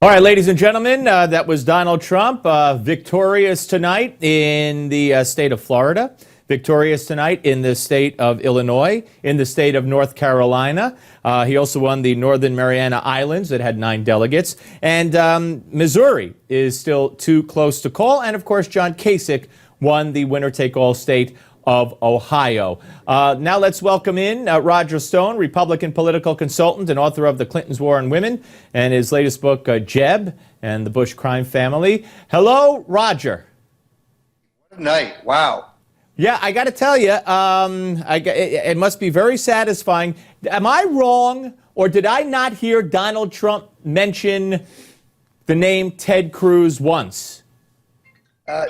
All right, ladies and gentlemen, that was Donald Trump, victorious tonight in the state of Florida, victorious tonight in the state of Illinois, in the state of North Carolina. He also won the Northern Mariana Islands that had 9 delegates. And Missouri is still too close to call. And, of course, John Kasich won the winner-take-all state of Ohio. Now let's welcome in Roger Stone, Republican political consultant and author of The Clinton's War on Women and his latest book, Jeb and the Bush Crime Family. Hello, Roger. What a night. Wow. Yeah, I got to tell you, it must be very satisfying. Am I wrong, or did I not hear Donald Trump mention the name Ted Cruz once?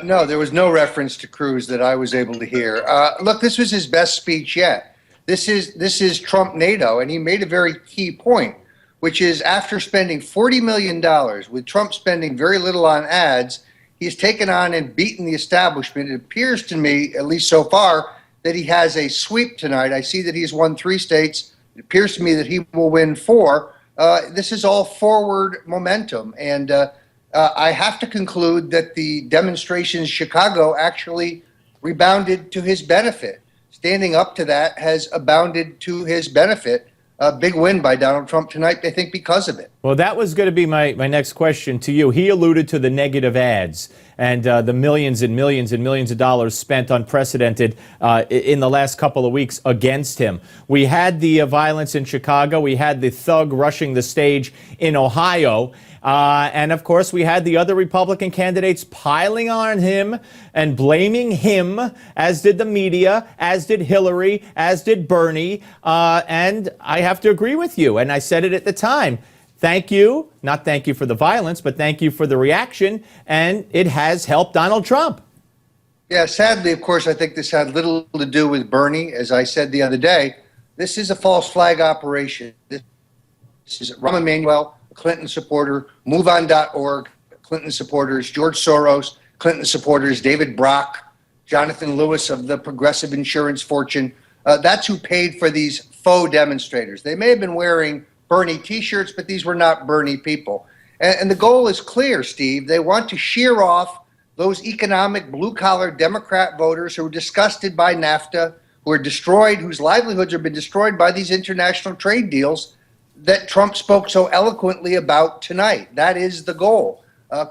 No, there was no reference to Cruz that I was able to hear. Look, this was his best speech yet. This is Trump NATO, and he made a very key point, which is after spending $40 million, with Trump spending very little on ads, he's taken on and beaten the establishment. It appears to me, at least so far, that he has a sweep tonight. I see that he's won 3 states. It appears to me that he will win 4. This is all forward momentum, and I have to conclude that the demonstrations in Chicago actually rebounded to his benefit. Standing up to that has abounded to his benefit. A big win by Donald Trump tonight, I think, because of it. Well, that was going to be my next question to you. He alluded to the negative ads and the millions and millions and millions of dollars spent unprecedented in the last couple of weeks against him. We had the violence in Chicago. We had the thug rushing the stage in Ohio. And, of course, we had the other Republican candidates piling on him and blaming him, as did the media, as did Hillary, as did Bernie. And I have to agree with you. And I said it at the time. Thank you. Not thank you for the violence, but thank you for the reaction. And it has helped Donald Trump. Yeah, sadly, of course, I think this had little to do with Bernie. As I said the other day, this is a false flag operation. This is Rahm Emanuel, a Clinton supporter, MoveOn.org, Clinton supporters, George Soros, Clinton supporters, David Brock, Jonathan Lewis of the Progressive Insurance fortune. That's who paid for these faux demonstrators. They may have been wearing Bernie T-shirts, but these were not Bernie people. And the goal is clear, Steve. They want to shear off those economic blue-collar Democrat voters who are disgusted by NAFTA, who are destroyed, whose livelihoods have been destroyed by these international trade deals that Trump spoke so eloquently about tonight. That is the goal.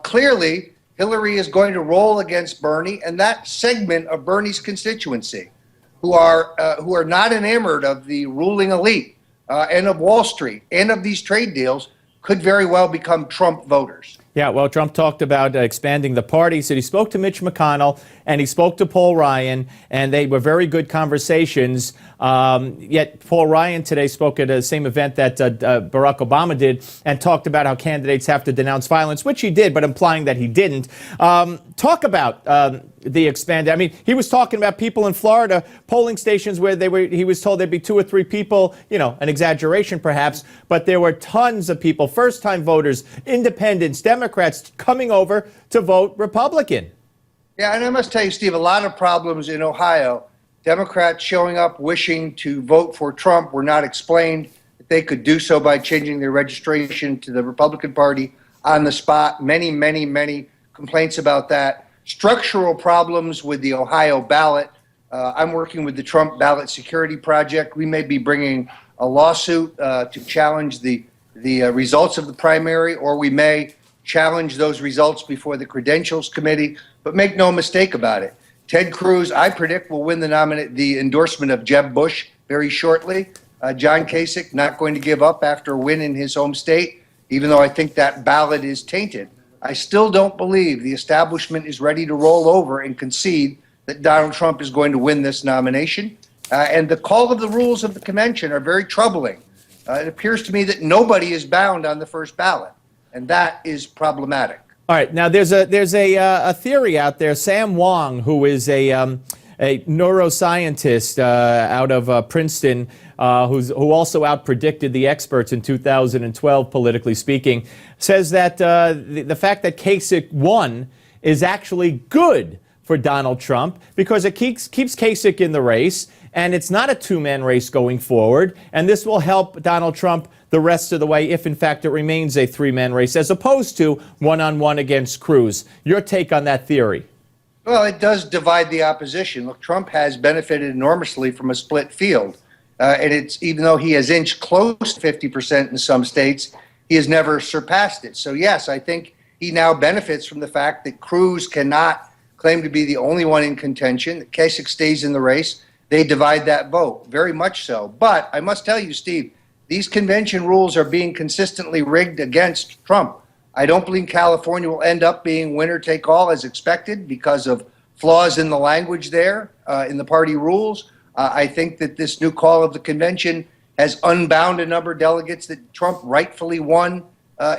Clearly, Hillary is going to roll against Bernie and that segment of Bernie's constituency who are not enamored of the ruling elite and of Wall Street and of these trade deals could very well become Trump voters. Yeah, well, Trump talked about expanding the party. He said he spoke to Mitch McConnell and he spoke to Paul Ryan, and they were very good conversations. Yet Paul Ryan today spoke at the same event that Barack Obama did and talked about how candidates have to denounce violence, which he did, but implying that he didn't. Talk about the expanded. I mean, he was talking about people in Florida, polling stations where he was told there'd be 2 or 3 people, an exaggeration perhaps, but there were tons of people, first-time voters, independents, Democrats coming over to vote Republican. Yeah, and I must tell you, Steve, a lot of problems in Ohio. Democrats showing up wishing to vote for Trump were not explained. They could do so by changing their registration to the Republican Party on the spot. Many, many, many complaints about that. Structural problems with the Ohio ballot. I'm working with the Trump Ballot Security Project. We may be bringing a lawsuit to challenge the results of the primary, or we may challenge those results before the Credentials Committee. But make no mistake about it, Ted Cruz, I predict, will win the endorsement of Jeb Bush very shortly. John Kasich not going to give up after a win in his home state, even though I think that ballot is tainted. I still don't believe the establishment is ready to roll over and concede that Donald Trump is going to win this nomination. And the call of the rules of the convention are very troubling. It appears to me that nobody is bound on the first ballot, and that is problematic. All right. Now, there's a theory out there. Sam Wong, who is a neuroscientist out of Princeton, who also outpredicted the experts in 2012, politically speaking, says that the fact that Kasich won is actually good for Donald Trump because it keeps Kasich in the race. and it's not a two-man race going forward, and this will help Donald Trump the rest of the way if, in fact, it remains a three-man race as opposed to one-on-one against Cruz. Your take on that theory? Well, it does divide the opposition. Look, Trump has benefited enormously from a split field. And it's even though he has inched close to 50% in some states, he has never surpassed it. So, yes, I think he now benefits from the fact that Cruz cannot claim to be the only one in contention, that Kasich stays in the race. They divide that vote, very much so. But I must tell you, Steve, these convention rules are being consistently rigged against Trump. I don't believe California will end up being winner-take-all as expected because of flaws in the language there, in the party rules. I think that this new call of the convention has unbound a number of delegates that Trump rightfully won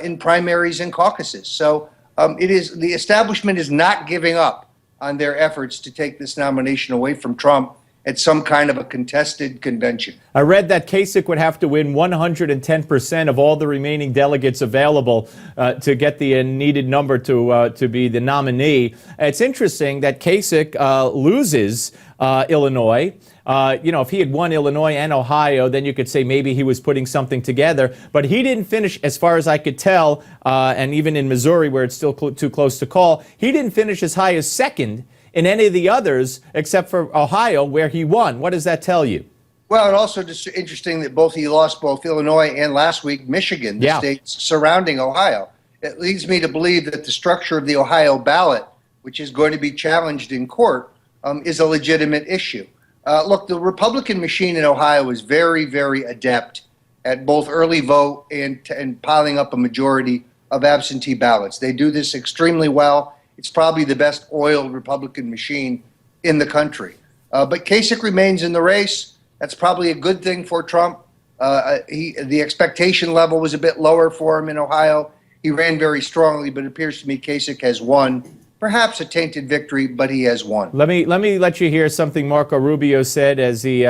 in primaries and caucuses. So the establishment is not giving up on their efforts to take this nomination away from Trump at some kind of a contested convention. I read that Kasich would have to win 110% of all the remaining delegates available to get the needed number to be the nominee. It's interesting that Kasich loses Illinois. If he had won Illinois and Ohio, then you could say maybe he was putting something together. But he didn't finish, as far as I could tell, and even in Missouri, where it's still too close to call, he didn't finish as high as second in any of the others except for Ohio, where he won. What does that tell you? Well, and also just interesting that he lost both Illinois and last week Michigan, the states surrounding Ohio. It leads me to believe that the structure of the Ohio ballot, which is going to be challenged in court, is a legitimate issue. Look, the Republican machine in Ohio is very, very adept at both early vote and piling up a majority of absentee ballots. They do this extremely well. It's probably the best oiled Republican machine in the country. But Kasich remains in the race. That's probably a good thing for Trump. The expectation level was a bit lower for him in Ohio. He ran very strongly, but it appears to me Kasich has won. Perhaps a tainted victory, but he has won. Let me let you hear something Marco Rubio said as he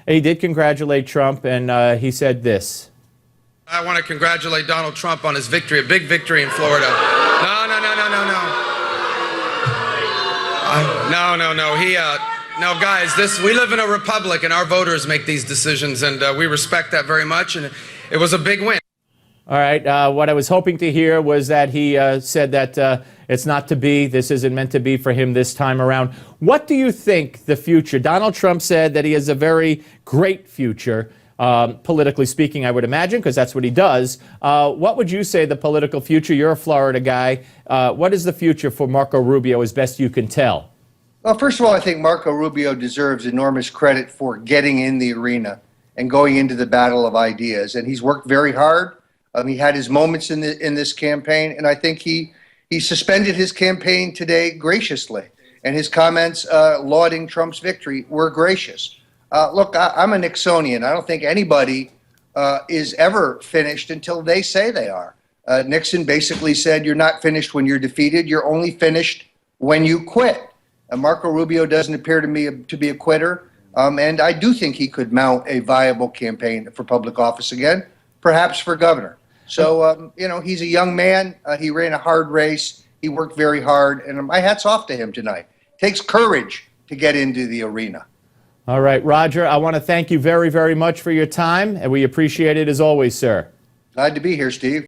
did congratulate Trump, and he said this. I want to congratulate Donald Trump on his victory, a big victory in Florida. No, guys, we live in a republic, and our voters make these decisions, and we respect that very much, and it was a big win. All right, what I was hoping to hear was that he said that it's not to be, this isn't meant to be for him this time around. What do you think the future? Donald Trump said that he has a very great future, politically speaking, I would imagine, because that's what he does. What would you say the political future? You're a Florida guy. What is the future for Marco Rubio as best you can tell? Well, first of all, I think Marco Rubio deserves enormous credit for getting in the arena and going into the battle of ideas. And he's worked very hard. He had his moments in this campaign, and I think he suspended his campaign today graciously. And his comments lauding Trump's victory were gracious. Look, I'm a Nixonian. I don't think anybody is ever finished until they say they are. Nixon basically said, you're not finished when you're defeated. You're only finished when you quit. Marco Rubio doesn't appear to me to be a quitter. And I do think he could mount a viable campaign for public office again, perhaps for governor. So, he's a young man. He ran a hard race. He worked very hard. And my hat's off to him tonight. It takes courage to get into the arena. All right, Roger, I want to thank you very, very much for your time, and we appreciate it as always, sir. Glad to be here, Steve.